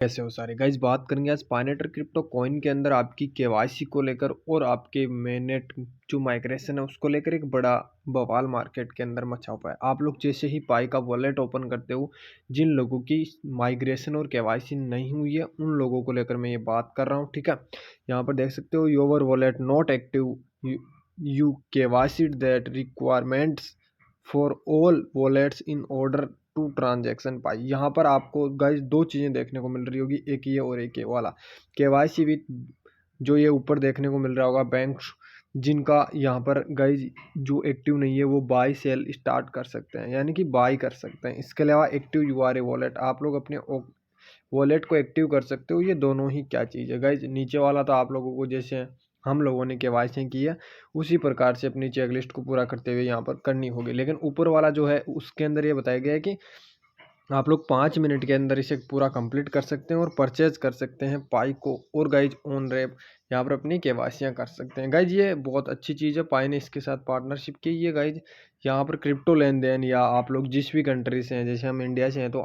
कैसे हो सारे गाइस। बात करेंगे आज पायनेटर क्रिप्टो कॉइन के अंदर आपकी केवाईसी को लेकर और आपके मेननेट जो माइग्रेशन है उसको लेकर एक बड़ा बवाल मार्केट के अंदर मचा हुआ है। आप लोग जैसे ही पाई का वॉलेट ओपन करते हो, जिन लोगों की माइग्रेशन और केवाईसी नहीं हुई है उन लोगों को लेकर मैं ये बात कर रहा हूँ। ठीक है, यहाँ पर देख सकते हो your wallet not active, you KYC that requirements for all wallets in order to transaction pay. यहाँ पर आपको गाइस दो चीज़ें देखने को मिल रही होगी, एक ये और एक ये वाला केवाईसी विथ जो ये ऊपर देखने को मिल रहा होगा बैंक, जिनका यहाँ पर गाइस जो एक्टिव नहीं है वो बाई सेल स्टार्ट कर सकते हैं, यानी कि बाई कर सकते हैं। इसके अलावा एक्टिव यूआरए वॉलेट, आप लोग अपने वॉलेट को एक्टिव कर सकते हो। ये दोनों ही क्या चीज़ है गाइज। नीचे वाला तो आप लोगों को जैसे हम लोगों ने केवाईसी की है उसी प्रकार से अपनी चेकलिस्ट को पूरा करते हुए यहाँ पर करनी होगी, लेकिन ऊपर वाला जो है उसके अंदर ये बताया गया है कि आप लोग 5 मिनट के अंदर इसे पूरा कंप्लीट कर सकते हैं और परचेज कर सकते हैं पाई को, और गाइज ऑन रैप यहाँ पर अपनी केवाईसियाँ कर सकते हैं। गाइज ये बहुत अच्छी चीज़ है, पाई ने इसके साथ पार्टनरशिप की है गाइज। यहाँ पर क्रिप्टो लेन देन या आप लोग जिस भी कंट्री से हैं, जैसे हम इंडिया से हैं तो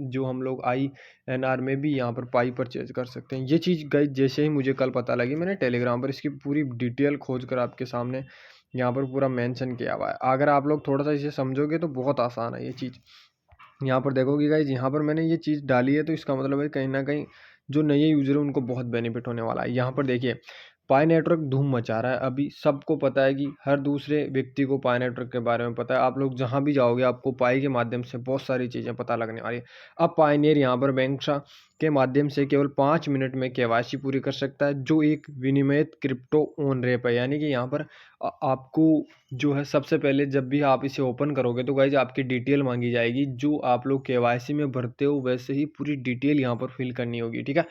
जो हम लोग INR में भी यहाँ पर पाई परचेज कर सकते हैं। ये चीज़ गाइज जैसे ही मुझे कल पता लगी, मैंने टेलीग्राम पर इसकी पूरी डिटेल खोज कर आपके सामने यहाँ पर पूरा मेंशन किया हुआ है। अगर आप लोग थोड़ा सा इसे समझोगे तो बहुत आसान है ये चीज़। यहाँ पर देखोगे गाइज, यहाँ पर मैंने ये चीज़ डाली है तो इसका मतलब है कहीं ना कहीं जो नए यूज़र है उनको बहुत बेनिफिट होने वाला है। यहाँ पर देखिए पाई नेटवर्क धूम मचा रहा है, अभी सबको पता है कि हर दूसरे व्यक्ति को पाई नेटवर्क के बारे में पता है। आप लोग जहाँ भी जाओगे आपको पाई के माध्यम से बहुत सारी चीज़ें पता लगने वाली है। अब पायनियर यहाँ पर बैंक के माध्यम से केवल 5 मिनट में केवाईसी पूरी कर सकता है, जो एक विनिमय क्रिप्टो ऑन रैप है। यानी कि यहाँ पर आपको जो है सबसे पहले जब भी आप इसे ओपन करोगे तो गाइज आपकी डिटेल मांगी जाएगी, जो आप लोग केवाईसी में भरते हो वैसे ही पूरी डिटेल यहाँ पर फिल करनी होगी। ठीक है,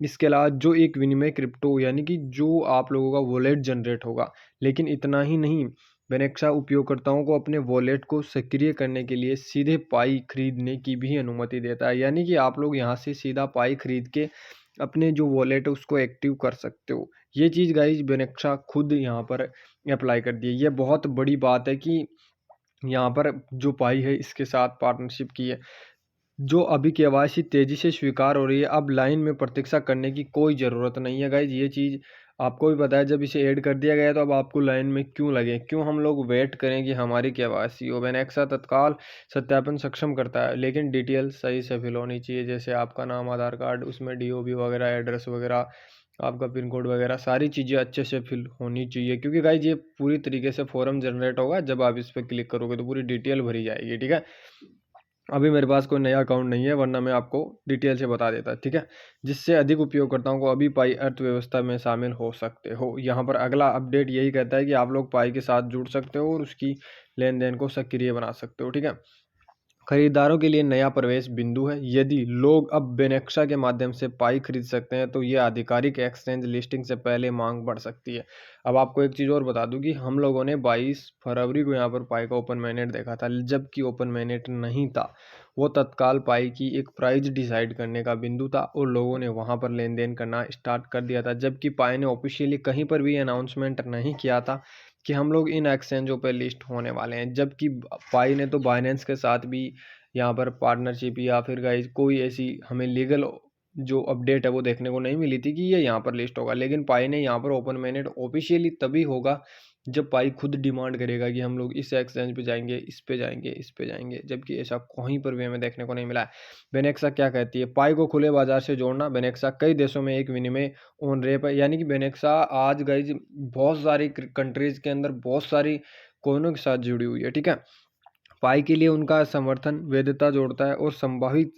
इसके अलावा जो एक विनिमय क्रिप्टो यानी कि जो आप लोगों का वॉलेट जनरेट होगा, लेकिन इतना ही नहीं, बेनेक्सा उपयोगकर्ताओं को अपने वॉलेट को सक्रिय करने के लिए सीधे पाई खरीदने की भी अनुमति देता है। यानी कि आप लोग यहाँ से सीधा पाई खरीद के अपने जो वॉलेट है उसको एक्टिव कर सकते हो। ये चीज़ गाइज बेनेक्सा खुद यहाँ पर अप्लाई कर दी है। ये बहुत बड़ी बात है कि यहाँ पर जो पाई है इसके साथ पार्टनरशिप की है। जो अभी केवाईसी तेज़ी से स्वीकार हो रही है, अब लाइन में प्रतीक्षा करने की कोई ज़रूरत नहीं है गाइज। ये चीज़ आपको भी पता है, जब इसे ऐड कर दिया गया है तो अब आपको लाइन में क्यों लगे, क्यों हम लोग वेट करें कि हमारी केवाईसी हो। बेनेक्सा तत्काल सत्यापन सक्षम करता है, लेकिन डिटेल सही से फिल होनी चाहिए, जैसे आपका नाम, आधार कार्ड, उसमें DOB वगैरह, एड्रेस वगैरह, आपका पिन कोड वगैरह सारी चीज़ें अच्छे से फिल होनी चाहिए। क्योंकि गाइज ये पूरी तरीके से फॉर्म जनरेट होगा, जब आप इस पर क्लिक करोगे तो पूरी डिटेल भरी जाएगी। ठीक है, अभी मेरे पास कोई नया अकाउंट नहीं है, वरना मैं आपको डिटेल से बता देता। ठीक है, जिससे अधिक उपयोगकर्ताओं को अभी पाई अर्थव्यवस्था में शामिल हो सकते हो। यहाँ पर अगला अपडेट यही कहता है कि आप लोग पाई के साथ जुड़ सकते हो और उसकी लेन देन को सक्रिय बना सकते हो। ठीक है, खरीदारों के लिए नया प्रवेश बिंदु है। यदि लोग अब बेनेक्सा के माध्यम से पाई खरीद सकते हैं तो ये आधिकारिक एक्सचेंज लिस्टिंग से पहले मांग बढ़ सकती है। अब आपको एक चीज़ और बता दूं कि हम लोगों ने 22 फरवरी को यहाँ पर पाई का ओपन मैनेट देखा था, जबकि ओपन मैनेट नहीं था। वो तत्काल पाई की एक प्राइस डिसाइड करने का बिंदु था और लोगों ने वहाँ पर लेन देन करना स्टार्ट कर दिया था, जबकि पाई ने ऑफिशियली कहीं पर भी अनाउंसमेंट नहीं किया था कि हम लोग इन एक्सचेंजों पर लिस्ट होने वाले हैं। जबकि पाई ने तो बाइनेंस के साथ भी यहाँ पर पार्टनरशिप या फिर गाइज कोई ऐसी हमें लीगल जो अपडेट है वो देखने को नहीं मिली थी कि ये यहाँ पर लिस्ट होगा। लेकिन पाई ने यहाँ पर ओपन मैनेट ऑफिशियली तभी होगा जब पाई खुद डिमांड करेगा कि हम लोग इस एक्सचेंज पे जाएंगे, इस पे जाएंगे, इस पे जाएंगे, जबकि ऐसा कहीं पर भी हमें देखने को नहीं मिला है। बेनेक्सा क्या कहती है, पाई को खुले बाजार से जोड़ना। बेनेक्सा कई देशों में एक विनिमय ऑन रैप है, यानी कि बेनेक्सा आज गाइज बहुत सारी कंट्रीज के अंदर बहुत सारी कोइनों के साथ जुड़ी हुई है। ठीक है, पाई के लिए उनका समर्थन वैधता जोड़ता है और संभावित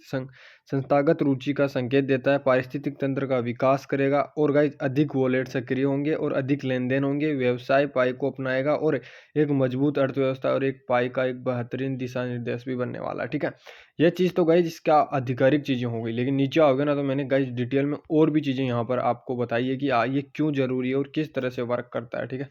संस्थागत रुचि का संकेत देता है। पारिस्थितिक तंत्र का विकास करेगा और गाइज अधिक वॉलेट सक्रिय होंगे और अधिक लेन देन होंगे। व्यवसाय पाई को अपनाएगा और एक मजबूत अर्थव्यवस्था और एक पाई का एक बेहतरीन दिशा निर्देश भी बनने वाला है। ठीक है, यह चीज़ तो गाइज इसका आधिकारिक चीज़ें हो गई, लेकिन नीचे आओगे ना तो मैंने गाइज डिटेल में और भी चीज़ें यहाँ पर आपको बताई है कि ये क्यों ज़रूरी है और किस तरह से वर्क करता है। ठीक है,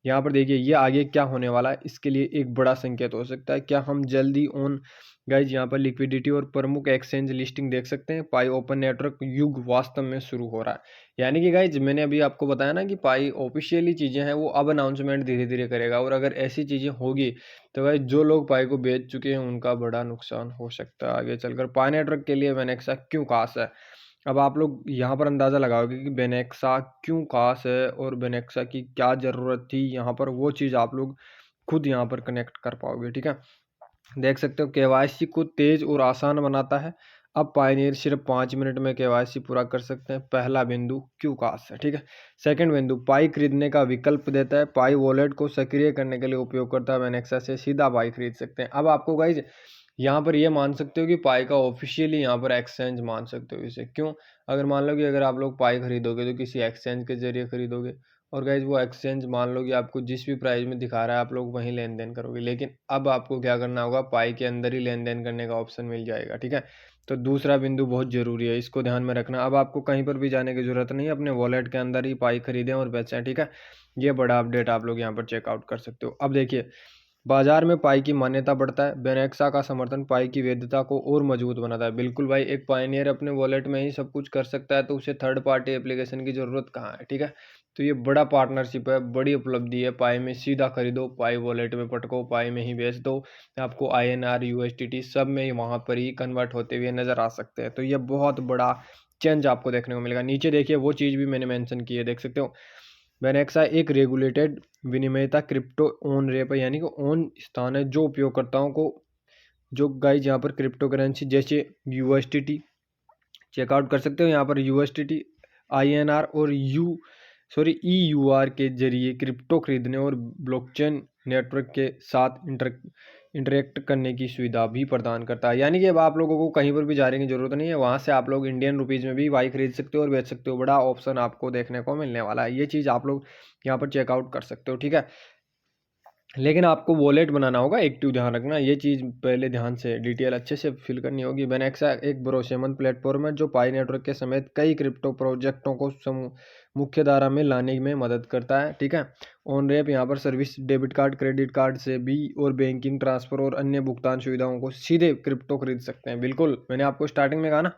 यहाँ पर देखिए ये आगे क्या होने वाला है, इसके लिए एक बड़ा संकेत हो सकता है। क्या हम जल्दी ऑन गाइज यहाँ पर लिक्विडिटी और प्रमुख एक्सचेंज लिस्टिंग देख सकते हैं। पाई ओपन नेटवर्क युग वास्तव में शुरू हो रहा है। यानी कि गाइज मैंने अभी आपको बताया ना कि पाई ऑफिशियली चीज़ें हैं वो अब अनाउंसमेंट धीरे धीरे करेगा, और अगर ऐसी चीज़ें होगी तो गाइज जो लोग पाई को बेच चुके हैं उनका बड़ा नुकसान हो सकता है आगे चलकर। पाई नेटवर्क के लिए मैंने क्यों खास है, अब आप लोग यहाँ पर अंदाज़ा लगाओगे कि बेनेक्सा क्यों ख़ास है और बेनेक्सा की क्या ज़रूरत थी यहाँ पर, वो चीज़ आप लोग खुद यहाँ पर कनेक्ट कर पाओगे, ठीक है। देख सकते हो केवाईसी को तेज़ और आसान बनाता है। अब पायनियर सिर्फ 5 मिनट में केवाईसी पूरा कर सकते हैं। पहला बिंदु क्यों खास है, ठीक है। सेकंड बिंदु पाई खरीदने का विकल्प देता है। पाई वॉलेट को सक्रिय करने के लिए उपयोगकर्ता बेनेक्सा से सीधा पाई खरीद सकते हैं। अब आपको गाइज यहाँ पर ये मान सकते हो कि पाई का ऑफिशियली यहाँ पर एक्सचेंज मान सकते हो इसे। क्यों? अगर मान लो कि अगर आप लोग पाई खरीदोगे तो किसी एक्सचेंज के जरिए खरीदोगे, और गाइज वो एक्सचेंज मान लो कि आपको जिस भी प्राइस में दिखा रहा है आप लोग वहीं लेन देन करोगे, लेकिन अब आपको क्या करना होगा, पाई के अंदर ही लेन देन करने का ऑप्शन मिल जाएगा, ठीक है। तो दूसरा बिंदु बहुत ज़रूरी है, इसको ध्यान में रखना। अब आपको कहीं पर भी जाने की ज़रूरत नहीं है, अपने वॉलेट के अंदर ही पाई खरीदें और बेचें, ठीक है। ये बड़ा अपडेट आप लोग यहाँ पर चेकआउट कर सकते हो। अब देखिए बाजार में पाई की मान्यता बढ़ता है। बेनेक्सा का समर्थन पाई की वैधता को और मजबूत बनाता है। बिल्कुल भाई, एक पायनियर अपने वॉलेट में ही सब कुछ कर सकता है तो उसे थर्ड पार्टी एप्लीकेशन की ज़रूरत कहाँ है, ठीक है। तो ये बड़ा पार्टनरशिप है, बड़ी उपलब्धि है। पाई में सीधा खरीदो, पाई वॉलेट में पटको, पाई में ही बेच दो। आपको INR USDT सब में ही वहाँ पर ही कन्वर्ट होते हुए नज़र आ सकते हैं। तो ये बहुत बड़ा चेंज आपको देखने को मिलेगा। नीचे देखिए वो चीज़ भी मैंने मेंशन की है, देख सकते हो। बेनेक्सा एक रेगुलेटेड विनिमयता क्रिप्टो ऑन रेप है, यानी कि ऑन स्थान है जो उपयोगकर्ताओं को, जो गाइज यहाँ पर क्रिप्टो करेंसी जैसे USDT चेकआउट कर सकते हो। यहाँ पर USDT INR और EUR के जरिए क्रिप्टो खरीदने और ब्लॉकचेन नेटवर्क के साथ इंटरेक्ट करने की सुविधा भी प्रदान करता है। यानी कि अब आप लोगों को कहीं पर भी जाने की ज़रूरत नहीं है, वहाँ से आप लोग इंडियन रुपीज़ में भी बाई खरीद सकते हो और बेच सकते हो। बड़ा ऑप्शन आपको देखने को मिलने वाला है, ये चीज़ आप लोग यहाँ पर चेकआउट कर सकते हो, ठीक है। लेकिन आपको वॉलेट बनाना होगा एक्टिव, ध्यान रखना ये चीज़ पहले ध्यान से डिटेल अच्छे से फिल करनी होगी। बेनेक्सा एक भरोसेमंद प्लेटफॉर्म है जो पाई नेटवर्क के समेत कई क्रिप्टो प्रोजेक्टों को मुख्य धारा में लाने में मदद करता है, ठीक है। ऑन रैप यहाँ पर service debit card, credit card से भी और बैंकिंग, ट्रांसफर और अन्य भुगतान सुविधाओं को सीधे क्रिप्टो खरीद सकते हैं। बिल्कुल, मैंने आपको स्टार्टिंग में कहा ना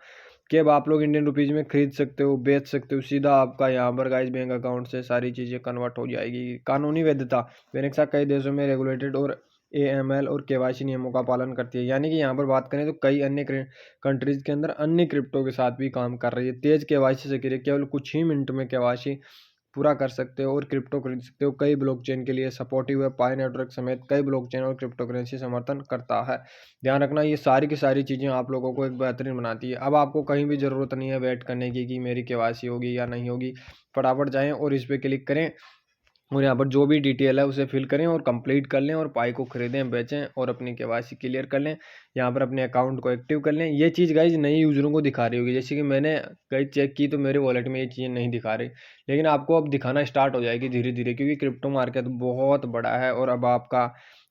कि अब आप लोग इंडियन रुपीज़ में खरीद सकते हो, बेच सकते हो, सीधा आपका यहाँ पर गाइस बैंक अकाउंट से सारी चीज़ें कन्वर्ट हो जाएगी। कानूनी वैधता, बेनेक्सा कई देशों में रेगुलेटेड और AML और KYC नियमों का पालन करती है। यानी कि यहाँ पर बात करें तो कई अन्य कंट्रीज़ के अंदर अन्य क्रिप्टो के साथ भी काम कर रही है। तेज़ KYC से केवल कुछ ही मिनट में KYC पूरा कर सकते हो और क्रिप्टो खरीद सकते हो। कई ब्लॉकचेन के लिए सपोर्टिव है। पाई नेटवर्क समेत कई ब्लॉकचेन और क्रिप्टो करेंसी समर्थन करता है। ध्यान रखना ये सारी की सारी चीज़ें आप लोगों को एक बेहतरीन बनाती है। अब आपको कहीं भी ज़रूरत नहीं है वेट करने की कि मेरी KYC होगी या नहीं होगी। फटाफट जाएँ और इस पर क्लिक करें और यहाँ पर जो भी डिटेल है उसे फिल करें और कंप्लीट कर लें और पाई को खरीदें, बेचें और अपनी KYC क्लियर कर लें। यहाँ पर अपने अकाउंट को एक्टिव कर लें। ये चीज़ गाइज नए यूज़रों को दिखा रही होगी, जैसे कि मैंने कई चेक की तो मेरे वॉलेट में ये चीज़ें नहीं दिखा रही, लेकिन आपको अब दिखाना स्टार्ट हो जाएगी धीरे धीरे, क्योंकि क्रिप्टो मार्केट बहुत बड़ा है। और अब आपका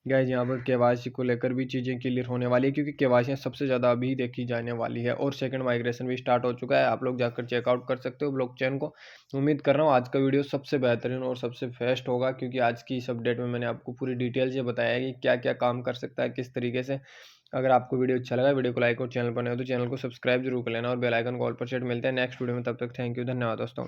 गाइज यहाँ पर KYC को लेकर भी चीज़ें क्लियर होने वाली है, क्योंकि KYC सबसे ज़्यादा अभी देखी जाने वाली है। और सेकंड माइग्रेशन भी स्टार्ट हो चुका है, आप लोग जाकर चेकआउट कर सकते हो ब्लॉकचेन को। उम्मीद कर रहा हूँ आज का वीडियो सबसे बेहतरीन और सबसे बेस्ट होगा, क्योंकि आज की इस अपडेट में मैंने आपको पूरी डिटेल से बताया है कि क्या क्या काम कर सकता है किस तरीके से। अगर आपको वीडियो अच्छा लगा, वीडियो को लाइक और चैनल पर नए हो तो चैनल को सब्सक्राइब जरूर कर लेना और बेल आइकन को ऑल पर सेट। मिलते हैं नेक्स्ट वीडियो में, तब तक थैंक यू, धन्यवाद दोस्तों।